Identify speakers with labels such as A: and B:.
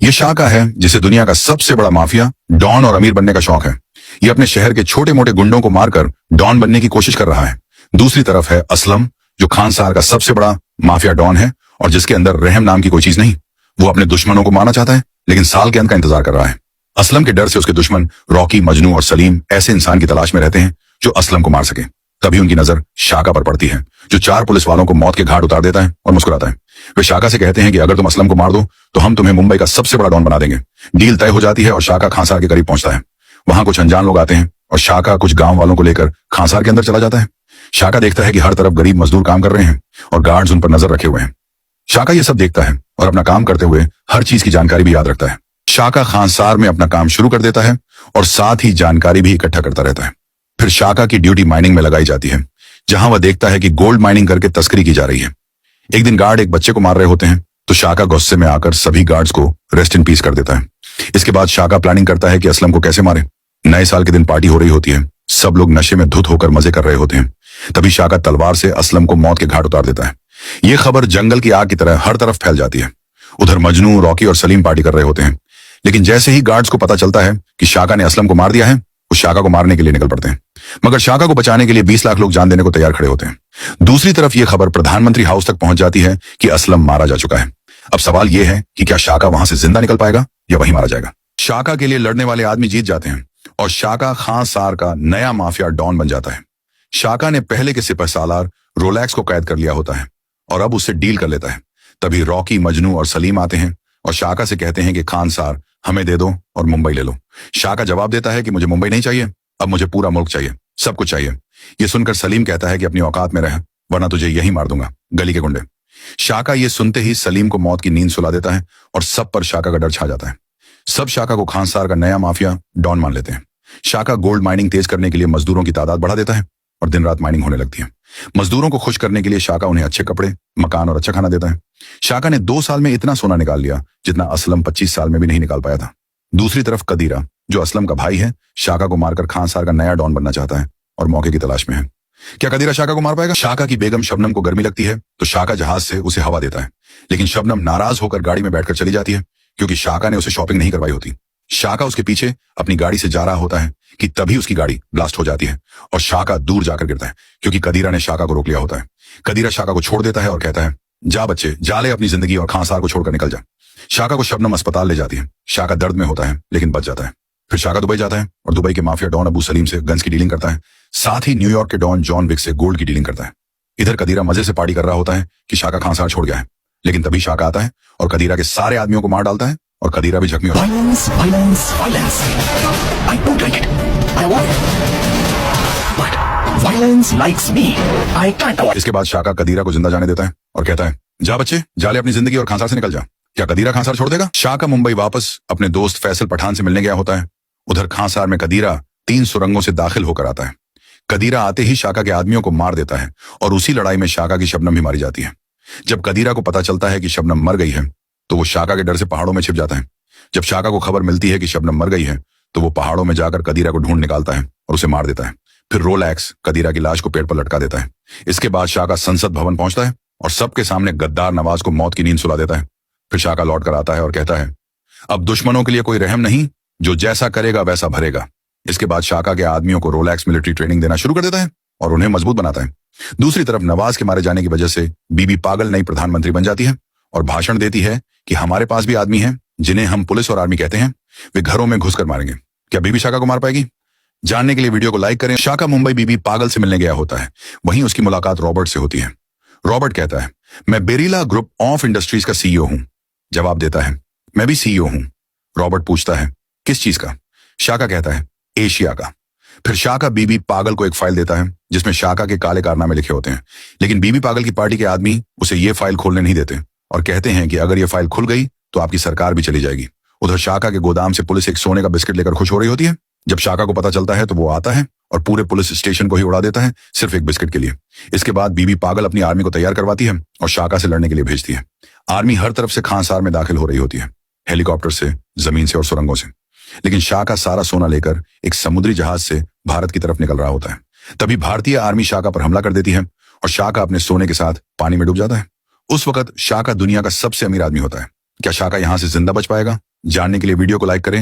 A: ये शाका है जिसे दुनिया का सबसे बड़ा माफिया डॉन और अमीर बनने का शौक है। ये अपने शहर के छोटे मोटे गुंडों को मारकर डॉन बनने की कोशिश कर रहा है। दूसरी तरफ है असलम, जो खानसार का सबसे बड़ा माफिया डॉन है और जिसके अंदर रहम नाम की कोई चीज नहीं। वो अपने दुश्मनों को मारना चाहता है, लेकिन साल के अंत का इंतजार कर रहा है। असलम के डर से उसके दुश्मन रॉकी, मजनू और सलीम ऐसे इंसान की तलाश में रहते हैं जो असलम को मार सके। तभी उनकी नजर शाका पर पड़ती है, जो 4 पुलिस वालों को मौत के घाट उतार देता है और मुस्कुराता है। वे शाका से कहते हैं कि अगर तुम असलम को मार दो तो हम तुम्हें मुंबई का सबसे बड़ा डॉन बना देंगे। डील तय हो जाती है और शाका खानसार के करीब पहुंचता है। वहां कुछ अनजान लोग आते हैं और शाका कुछ गांव वालों को लेकर खानसार के अंदर चला जाता है। शाका देखता है कि हर तरफ गरीब मजदूर काम कर रहे हैं और गार्ड्स उन पर नजर रखे हुए हैं। शाका ये सब देखता है और अपना काम करते हुए हर चीज की जानकारी भी याद रखता है। शाका खानसार में अपना काम शुरू कर देता है और साथ ही जानकारी भी इकट्ठा करता रहता है। फिर शाका की ड्यूटी माइनिंग में लगाई जाती है, जहां वह देखता है कि गोल्ड माइनिंग करके तस्करी की जा रही है। एक दिन गार्ड एक बच्चे को मार रहे होते हैं तो शाका गुस्से में आकर सभी गार्ड्स को रेस्ट इन पीस कर देता है। इसके बाद शाका प्लानिंग करता है कि असलम को कैसे मारे। नए साल के दिन पार्टी हो रही होती है, सब लोग नशे में धुत होकर मजे कर रहे होते हैं। तभी शाका तलवार से असलम को मौत के घाट उतार देता है। यह खबर जंगल की आग की तरह हर तरफ फैल जाती है। उधर मजनू, रॉकी और सलीम पार्टी कर रहे होते हैं, लेकिन जैसे ही गार्ड्स को पता चलता है कि शाका ने असलम को मार दिया है, वो शाका को मारने के लिए निकल पड़ते हैं। मगर शाका को बचाने के लिए 20 लाख लोग जान देने को तैयार खड़े होते हैं। दूसरी तरफ यह खबर प्रधानमंत्री हाउस तक पहुंच जाती है कि असलम मारा जा चुका है। अब सवाल यह है कि क्या शाका वहां से जिंदा निकल पाएगा या वहीं मारा जाएगा। शाका के लिए लड़ने वाले आदमी जीत जाते हैं और शाका खानसार का नया माफिया डॉन बन जाता है। शाका ने पहले के सिपहसालार रोलैक्स को कैद कर लिया होता है और अब उससे डील कर लेता है। तभी रॉकी, मजनू और सलीम आते हैं और शाका से कहते हैं कि खानसार हमें दे दो और मुंबई ले लो। शाका जवाब देता है कि मुझे मुंबई नहीं चाहिए, अब मुझे पूरा मुल्क चाहिए, सब कुछ चाहिए। ये सुनकर सलीम कहता है कि अपनी औकात में रह, वरना तुझे यही मार दूंगा, गली के गुंडे। शाका ये सुनते ही सलीम को मौत की नींद सुला देता है और सब पर शाका का डर छा जाता है। सब शाका को खानसार का नया माफिया डॉन मान लेते हैं। शाका गोल्ड माइनिंग तेज करने के लिए मजदूरों की तादाद बढ़ा देता है और दिन रात माइनिंग होने लगती है। मजदूरों को खुश करने के लिए शाका उन्हें अच्छे कपड़े, मकान और अच्छा खाना देता है। शाका ने 2 साल में इतना सोना निकाल लिया जितना असलम 25 साल में भी नहीं निकाल पाया था। दूसरी तरफ कदीरा, जो असलम का भाई है, शाका को मारकर खानसार का नया डॉन बनना चाहता है और मौके की तलाश में है। क्या कदीरा शाका को मार पाएगा? शाका की बेगम शबनम को गर्मी लगती है तो शाका जहाज से उसे हवा देता है, लेकिन शबनम नाराज होकर गाड़ी में बैठकर चली जाती है क्योंकि शाका ने उसे शॉपिंग नहीं करवाई होती। शाका उसके पीछे अपनी गाड़ी से जा रहा होता है कि तभी उसकी गाड़ी ब्लास्ट हो जाती है और शाका दूर जाकर गिरता है क्योंकि कदीरा ने शाका को रोक लिया होता है। कदीरा शाका को छोड़ देता है और कहता है, जा बच्चे, जा ले अपनी जिंदगी और खानसार को छोड़कर निकल जा। शाका को शबनम अस्पताल ले जाती है। शाका दर्द में होता है लेकिन बच जाता है। फिर शाका दुबई जाता है और दुबई के माफिया डॉन अबू सलीम से गन्स की डीलिंग करता है। साथ ही न्यूयॉर्क के डॉन जॉन विक से गोल्ड की डीलिंग करता है। इधर कदीरा मजे से पार्टी कर रहा होता है कि शाका खानसार छोड़ गया है, लेकिन तभी शाका आता है और कदीरा के सारे आदमियों को मार डालता है और कदीरा भी जख्मी होता है।
B: Violence, violence, violence. I don't like it. I avoid it. But violence likes me. I can't avoid it.
A: इसके बाद शाका कदीरा को जिंदा जाने देता है और कहता है, जा बच्चे, जा ले अपनी जिंदगी और खानसार से निकल जा। क्या कदीरा खानसार छोड़ देगा? शाका मुंबई वापस अपने दोस्त फैसल पठान से मिलने गया होता है। उधर खानसार में कदीरा 3 सुरंगों से दाखिल होकर आता है। कदीरा आते ही शाका के आदमियों को मार देता है और उसी लड़ाई में शाका की शबनम भी मारी जाती है। जब कदीरा को पता चलता है कि शबनम मर गई है तो वो शाका के डर से पहाड़ों में छिप जाता है। जब शाका को खबर मिलती है कि शबनम मर गई है तो वो पहाड़ों में जाकर कदीरा को ढूंढ निकालता है और उसे मार देता है। फिर रोलैक्स कदीरा की लाश को पेड़ पर लटका देता है। इसके बाद शाका संसद भवन पहुंचता है और सबके सामने गद्दार नवाज को मौत की नींद सुला देता है। फिर शाका लौट कर आता है और कहता है, अब दुश्मनों के लिए कोई रहम नहीं, जो जैसा करेगा वैसा भरेगा। इसके बाद शाका के आदमियों को रोलैक्स मिलिट्री ट्रेनिंग देना शुरू कर देता है और उन्हें मजबूत बनाता है। दूसरी तरफ नवाज के मारे जाने की वजह से बीबी पागल नई प्रधानमंत्री बन जाती है और भाषण देती है कि हमारे पास भी आदमी हैं जिन्हें हम पुलिस और आर्मी कहते हैं, वे घरों में घुसकर मारेंगे। क्या बीबी शाका को मार पाएगी? जानने के लिए वीडियो को लाइक करें। शाका मुंबई बीबी पागल से मिलने गया होता है। वहीं उसकी मुलाकात रॉबर्ट से होती है। रॉबर्ट कहता है, मैं बेरीला ग्रुप ऑफ इंडस्ट्रीज का सीईओ हूं। जवाब देता है, मैं भी सीईओ हूं। रॉबर्ट पूछता है, किस चीज का? शाका कहता है, एशिया का। फिर शाका बीबी पागल को एक फाइल देता है जिसमें शाका के काले कारनामे लिखे होते हैं, लेकिन बीबी पागल की पार्टी के आदमी उसे ये फाइल खोलने नहीं देते और कहते हैं कि अगर ये फाइल खुल गई तो आपकी सरकार भी चली जाएगी। उधर शाका के गोदाम से पुलिस एक सोने का बिस्किट लेकर खुश हो रही होती है। जब शाका को पता चलता है तो वो आता है और पूरे पुलिस स्टेशन को ही उड़ा देता है सिर्फ एक बिस्किट के लिए। इसके बाद बीबी पागल अपनी आर्मी को तैयार करवाती है और शाका से लड़ने के लिए भेजती है। आर्मी हर तरफ से खानसार में दाखिल हो रही होती है, हेलीकॉप्टर से, जमीन से और सुरंगों से। लेकिन शाका सारा सोना लेकर एक समुद्री जहाज से भारत की तरफ निकल रहा होता है। तभी भारतीय आर्मी शाका पर हमला कर देती है और शाका अपने सोने के साथ पानी में डूब जाता है। उस वक्त शाका दुनिया का सबसे अमीर आदमी होता है। क्या शाका यहां से जिंदा बच पाएगा जानने के लिए वीडियो को लाइक करें